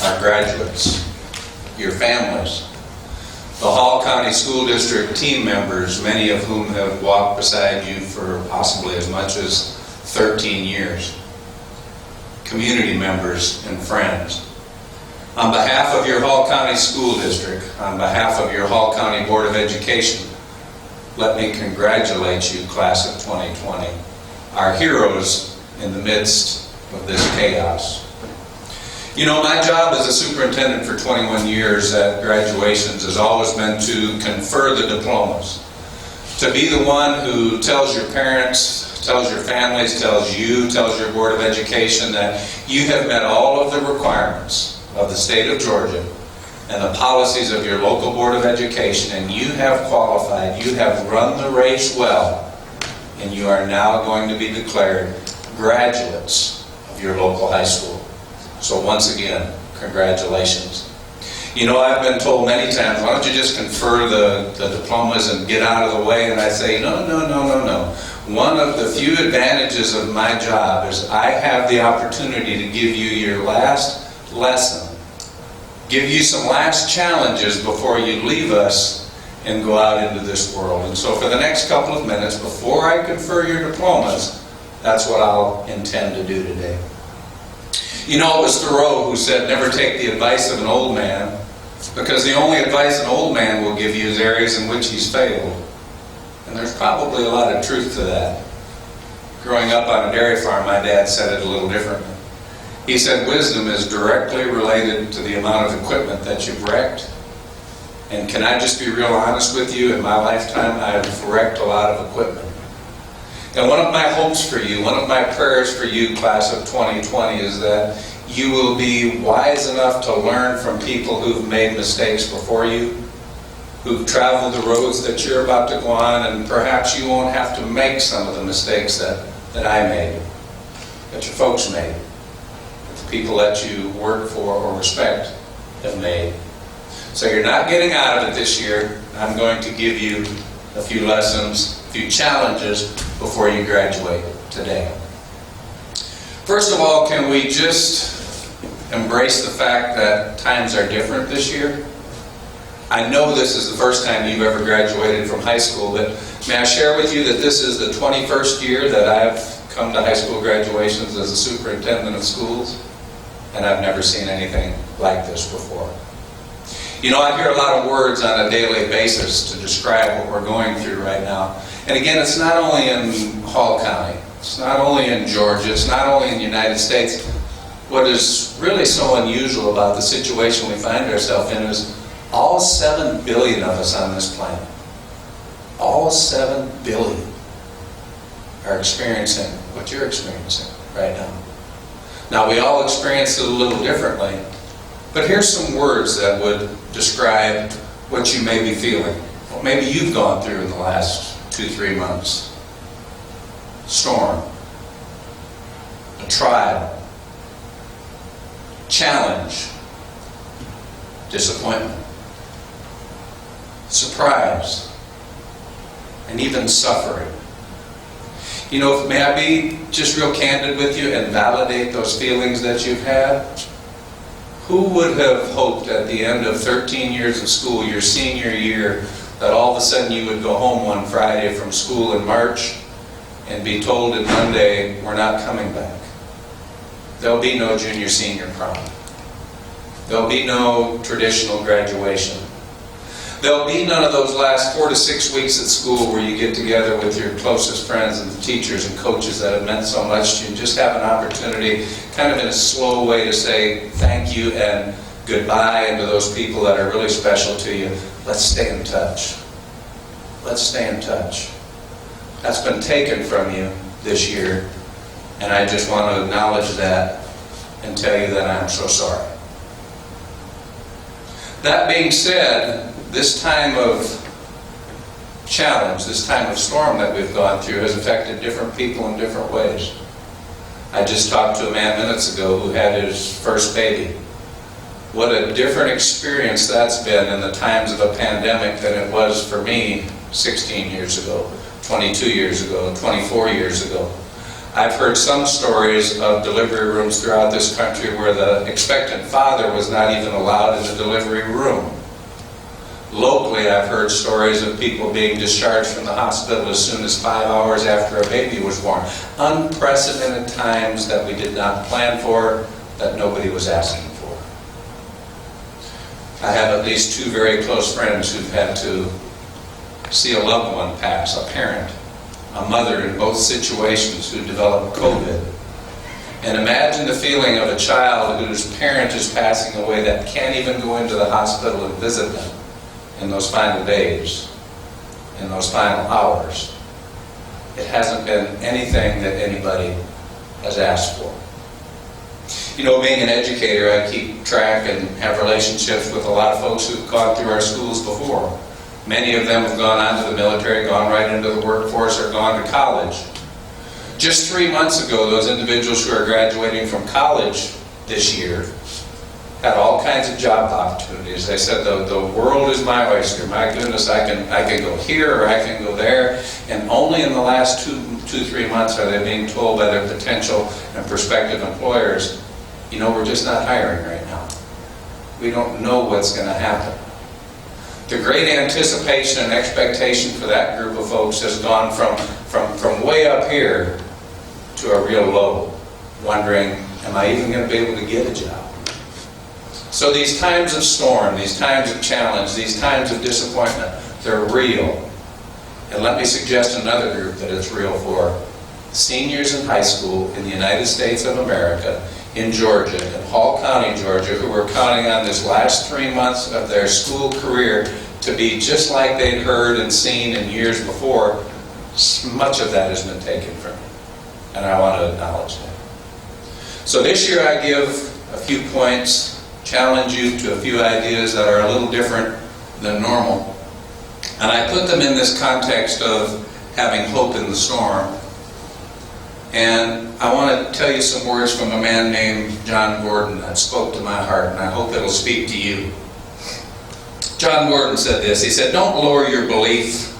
our graduates, your families, the Hall County School District team members, many of whom have walked beside you for possibly as much as 13 years, community members and friends. On behalf of your Hall County School District, on behalf of your Hall County Board of Education, let me congratulate you, class of 2020, our heroes in the midst of this chaos. You know, my job as a superintendent for 21 years at graduations has always been to confer the diplomas. To be the one who tells your parents, tells your families, tells you, tells your Board of Education that you have met all of the requirements of the state of Georgia and the policies of your local Board of Education, and you have qualified, you have run the race well, and you are now going to be declared graduates of your local high school. So once again, congratulations. You know, I've been told many times, why don't you just confer the diplomas and get out of the way? And I say, no. One of the few advantages of my job is I have the opportunity to give you your last lesson, give you some last challenges before you leave us and go out into this world. And so for the next couple of minutes, before I confer your diplomas, that's what I'll intend to do today. You know, it was Thoreau who said, never take the advice of an old man, because the only advice an old man will give you is areas in which he's failed. And there's probably a lot of truth to that. Growing up on a dairy farm, my dad said it a little differently. He said wisdom is directly related to the amount of equipment that you've wrecked. And can I just be real honest with you? In my lifetime, I've wrecked a lot of equipment. And one of my hopes for you, one of my prayers for you, class of 2020, is that you will be wise enough to learn from people who've made mistakes before you, who've traveled the roads that you're about to go on, and perhaps you won't have to make some of the mistakes that I made, that your folks made, that the people that you work for or respect have made. So you're not getting out of it this year. I'm going to give you a few lessons, a few challenges before you graduate today. First of all, can we just embrace the fact that times are different this year? I know this is the first time you've ever graduated from high school, but may I share with you that this is the 21st year that I've come to high school graduations as a superintendent of schools, and I've never seen anything like this before. You know, I hear a lot of words on a daily basis to describe what we're going through right now. And again, it's not only in Hall County, it's not only in Georgia, it's not only in the United States. What is really so unusual about the situation we find ourselves in is all 7 billion of us on this planet, all 7 billion are experiencing what you're experiencing right now. Now, we all experience it a little differently, but here's some words that would describe what you may be feeling, what maybe you've gone through in the last 2-3 months. Storm, a trial, challenge, disappointment, surprise, and even suffering. You know, may I be just real candid with you and validate those feelings that you've had? Who would have hoped at the end of 13 years of school, your senior year, that all of a sudden you would go home one Friday from school in March and be told on Monday, we're not coming back. There'll be no junior-senior prom. There'll be no traditional graduation. There'll be none of those last 4 to 6 weeks at school where you get together with your closest friends and teachers and coaches that have meant so much to you. Just have an opportunity, kind of in a slow way, to say thank you and goodbye, and to those people that are really special to you, let's stay in touch. Let's stay in touch. That's been taken from you this year, and I just want to acknowledge that and tell you that I'm so sorry. That being said, this time of challenge, this time of storm that we've gone through has affected different people in different ways. I just talked to a man minutes ago who had his first baby. What a different experience that's been in the times of a pandemic than it was for me 16 years ago, 22 years ago, 24 years ago. I've heard some stories of delivery rooms throughout this country where the expectant father was not even allowed in the delivery room. Locally, I've heard stories of people being discharged from the hospital as soon as 5 hours after a baby was born. Unprecedented times that we did not plan for, that nobody was asking for. I have at least 2 very close friends who've had to see a loved one pass, a parent, a mother in both situations who developed COVID. And imagine the feeling of a child whose parent is passing away that can't even go into the hospital and visit them in those final days, in those final hours. It hasn't been anything that anybody has asked for. You know, being an educator, I keep track and have relationships with a lot of folks who've gone through our schools before. Many of them have gone on to the military, gone right into the workforce, or gone to college. Just 3 months ago, those individuals who are graduating from college this year had all kinds of job opportunities. They said, the world is my oyster. My goodness, I can go here or I can go there. And only in the last 2-3 months are they being told by their potential and prospective employers, you know, we're just not hiring right now. We don't know what's going to happen. The great anticipation and expectation for that group of folks has gone from way up here to a real low, wondering, am I even going to be able to get a job? So these times of storm, these times of challenge, these times of disappointment, they're real. And let me suggest another group that it's real for. Seniors in high school in the United States of America, in Georgia, in Hall County, Georgia, who were counting on this last 3 months of their school career to be just like they'd heard and seen in years before. Much of that has been taken from me, and I want to acknowledge that. So this year I give a few points, challenge you to a few ideas that are a little different than normal. And I put them in this context of having hope in the storm. And I want to tell you some words from a man named John Gordon that spoke to my heart, and I hope it'll speak to you. John Gordon said this. He said, don't lower your belief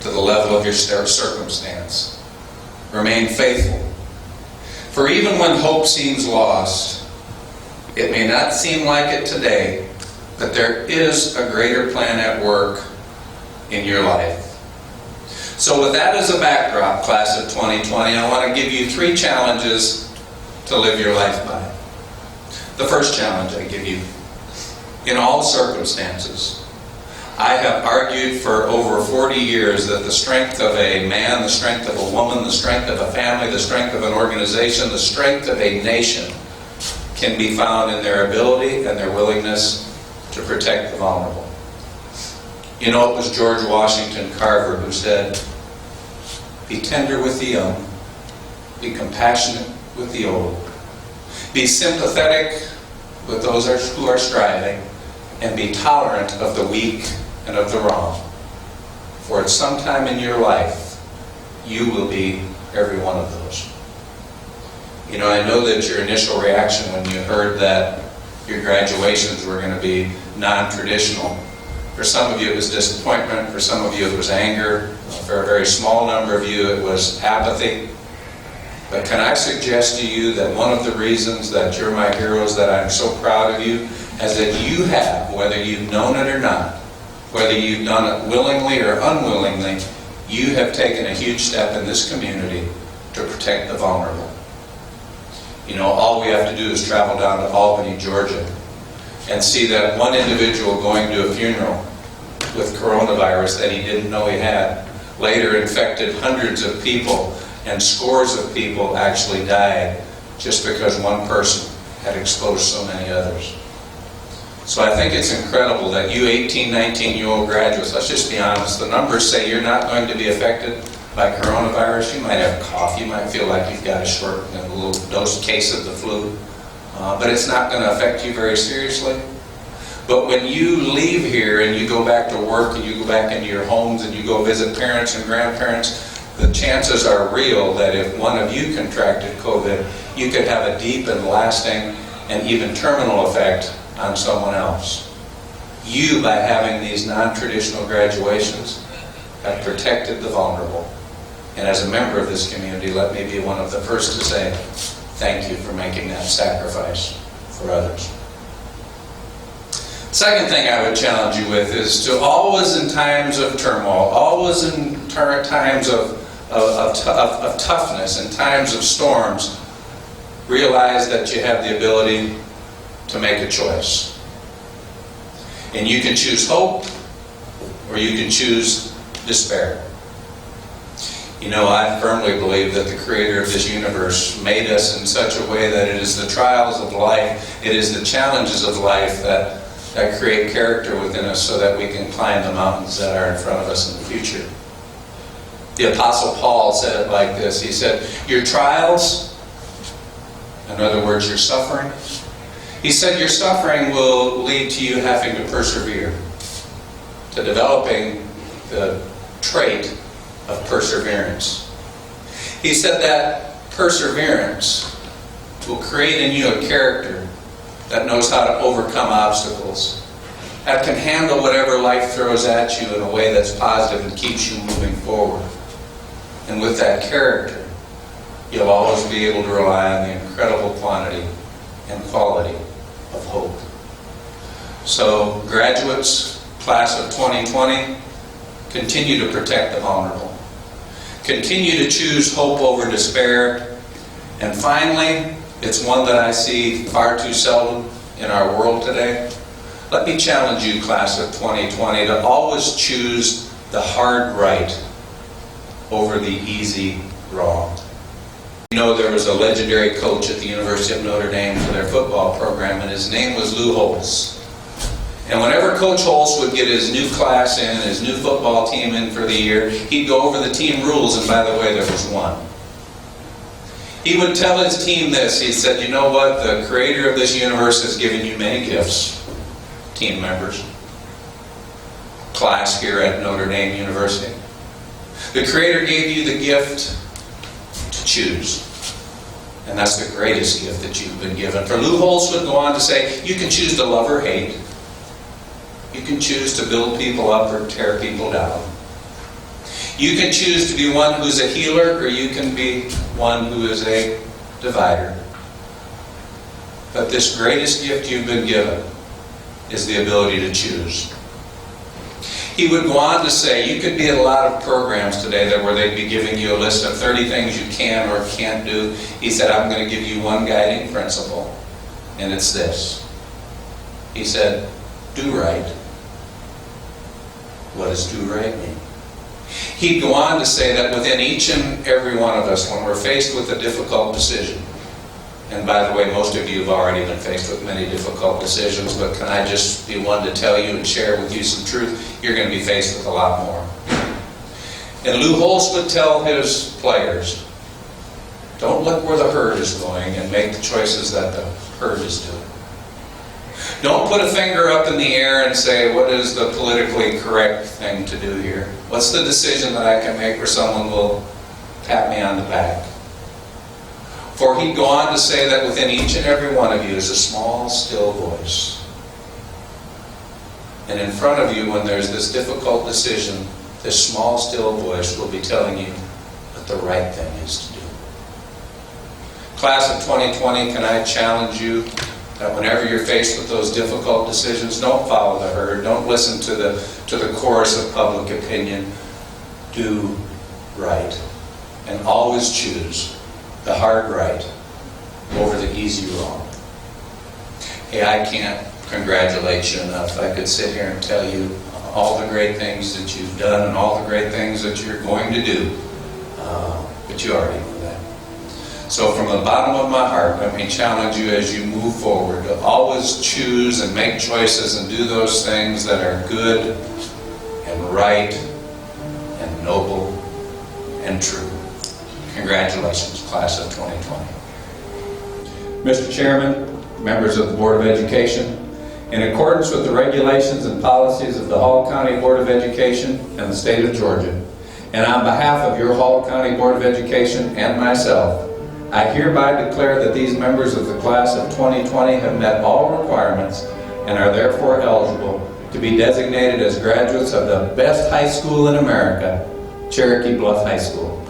to the level of your circumstance. Remain faithful. For even when hope seems lost, it may not seem like it today, but there is a greater plan at work in your life. So with that as a backdrop, class of 2020, I want to give you 3 challenges to live your life by. The first challenge I give you, in all circumstances, I have argued for over 40 years that the strength of a man, the strength of a woman, the strength of a family, the strength of an organization, the strength of a nation can be found in their ability and their willingness to protect the vulnerable. You know, it was George Washington Carver who said, be tender with the young, be compassionate with the old, be sympathetic with those who are striving, and be tolerant of the weak and of the wrong. For at some time in your life, you will be every one of those. You know, I know that your initial reaction when you heard that your graduations were going to be non-traditional. For some of you it was disappointment, for some of you it was anger, for a very small number of you it was apathy. But can I suggest to you that one of the reasons that you're my heroes, that I'm so proud of you, is that you have, whether you've known it or not, whether you've done it willingly or unwillingly, you have taken a huge step in this community to protect the vulnerable. You know, all we have to do is travel down to Albany, Georgia, and see that one individual going to a funeral with coronavirus that he didn't know he had, later infected hundreds of people, and scores of people actually died just because one person had exposed so many others. So I think it's incredible that you 18, 19-year-old graduates, let's just be honest, the numbers say you're not going to be affected by coronavirus. You might have cough, you might feel like you've got a little dose case of the flu, but it's not going to affect you very seriously. But when you leave here and you go back to work and you go back into your homes and you go visit parents and grandparents, the chances are real that if one of you contracted COVID, you could have a deep and lasting and even terminal effect on someone else. You, by having these non-traditional graduations, have protected the vulnerable. And as a member of this community, let me be one of the first to say thank you for making that sacrifice for others. Second thing I would challenge you with is to always in times of turmoil, always in times of toughness, in times of storms, realize that you have the ability to make a choice. And you can choose hope or you can choose despair. You know, I firmly believe that the creator of this universe made us in such a way that it is the trials of life, it is the challenges of life that create character within us so that we can climb the mountains that are in front of us in the future. The Apostle Paul said it like this. He said, your trials, in other words, your suffering, he said your suffering will lead to you having to persevere, to developing the trait of perseverance. He said that perseverance will create in you a character that knows how to overcome obstacles, that can handle whatever life throws at you in a way that's positive and keeps you moving forward. And with that character, you'll always be able to rely on the incredible quantity and quality of hope. So, graduates, class of 2020, continue to protect the vulnerable. Continue to choose hope over despair. And finally, it's one that I see far too seldom in our world today. Let me challenge you, class of 2020, to always choose the hard right over the easy wrong. You know, there was a legendary coach at the University of Notre Dame for their football program, and his name was Lou Holtz. And whenever Coach Holtz would get his new class in, his new football team in for the year, he'd go over the team rules, and by the way, there was one. He would tell his team this. He said, you know what? The creator of this universe has given you many gifts, team members, class here at Notre Dame University. The creator gave you the gift to choose. And that's the greatest gift that you've been given. For Lou Holtz would go on to say, you can choose to love or hate. You can choose to build people up or tear people down. You can choose to be one who's a healer, or you can be one who is a divider. But this greatest gift you've been given is the ability to choose. He would go on to say, you could be at a lot of programs today where they'd be giving you a list of 30 things you can or can't do. He said, I'm going to give you one guiding principle, and it's this. He said, do right. What does do right mean? He'd go on to say that within each and every one of us, when we're faced with a difficult decision, and by the way, most of you have already been faced with many difficult decisions, but can I just be one to tell you and share with you some truth? You're going to be faced with a lot more. And Lou Holtz would tell his players, don't look where the herd is going and make the choices that the herd is doing. Don't put a finger up in the air and say, what is the politically correct thing to do here? What's the decision that I can make where someone will pat me on the back? For he'd go on to say that within each and every one of you is a small, still voice. And in front of you, when there's this difficult decision, this small, still voice will be telling you what the right thing is to do. Class of 2020, can I challenge you that whenever you're faced with those difficult decisions, don't follow the herd. Don't listen to the chorus of public opinion. Do right. And always choose the hard right over the easy wrong. Hey, I can't congratulate you enough. I could sit here and tell you all the great things that you've done and all the great things that you're going to do. But you already know that. So from the bottom of my heart, let me challenge you as you move forward to always choose and make choices and do those things that are good and right and noble and true. Congratulations, class of 2020. Mr. Chairman, members of the Board of Education, in accordance with the regulations and policies of the Hall County Board of Education and the state of Georgia, and on behalf of your Hall County Board of Education and myself, I hereby declare that these members of the class of 2020 have met all requirements and are therefore eligible to be designated as graduates of the best high school in America, Cherokee Bluff High School.